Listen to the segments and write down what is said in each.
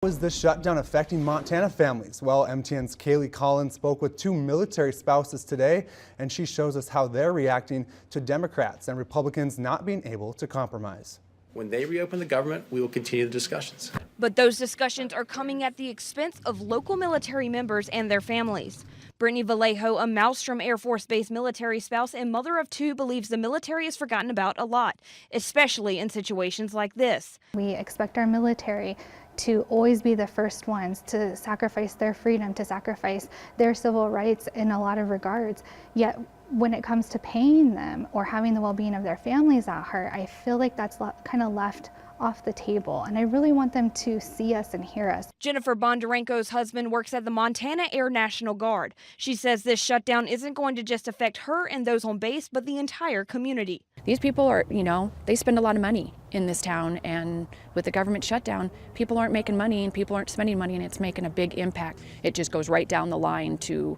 was the shutdown affecting Montana families? Well, MTN's Kaylee Collins spoke with two military spouses today, and she shows us how they're reacting to Democrats and Republicans not being able to compromise. When they reopen the government, we will continue the discussions. But those discussions are coming at the expense of local military members and their families. Brittany Vallejo, a Malmstrom Air Force Base military spouse and mother of two, believes the military is forgotten about a lot, especially in situations like this. We expect our military to always be the first ones to sacrifice their freedom, to sacrifice their civil rights in a lot of regards. Yet when it comes to paying them or having the well-being of their families at heart, I feel like that's kind of left off the table, and I really want them to see us and hear us. Jennifer Bondarenko's husband works at the Montana Air National Guard. She says this shutdown isn't going to just affect her and those on base, but the entire community. These people are, they spend a lot of money in this town, and with the government shutdown, people aren't making money and people aren't spending money, and it's making a big impact. It just goes right down the line to,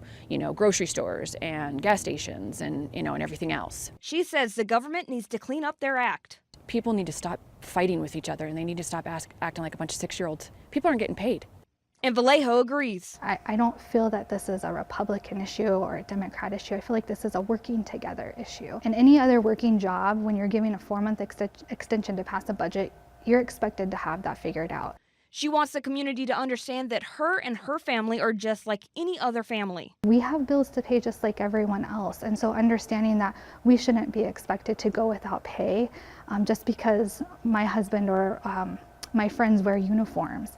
grocery stores and gas stations and, and everything else. She says the government needs to clean up their act. People need to stop fighting with each other, and they need to stop acting like a bunch of 6-year-olds. People aren't getting paid. And Vallejo agrees. I don't feel that this is a Republican issue or a Democrat issue. I feel like this is a working together issue. In any other working job, when you're giving a 4-month extension to pass a budget, you're expected to have that figured out. She wants the community to understand that her and her family are just like any other family. We have bills to pay just like everyone else, and so understanding that we shouldn't be expected to go without pay just because my husband or my friends wear uniforms.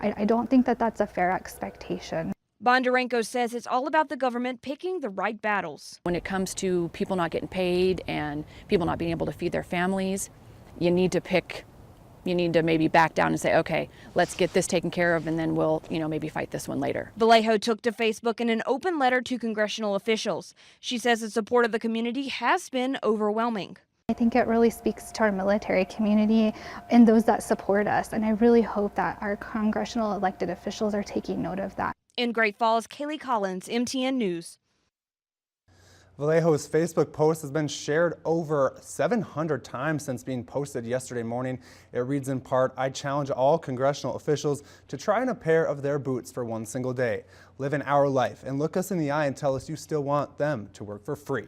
I don't think that that's a fair expectation. Bondarenko says it's all about the government picking the right battles. When it comes to people not getting paid and people not being able to feed their families, you need to maybe back down and say, okay, let's get this taken care of, and then we'll, maybe fight this one later. Vallejo took to Facebook in an open letter to congressional officials. She says the support of the community has been overwhelming. I think it really speaks to our military community and those that support us, and I really hope that our congressional elected officials are taking note of that. In Great Falls, Kaylee Collins, MTN News. Vallejo's Facebook post has been shared over 700 times since being posted yesterday morning. It reads in part, "I challenge all congressional officials to try on a pair of their boots for one single day. Live in our life and look us in the eye and tell us you still want them to work for free."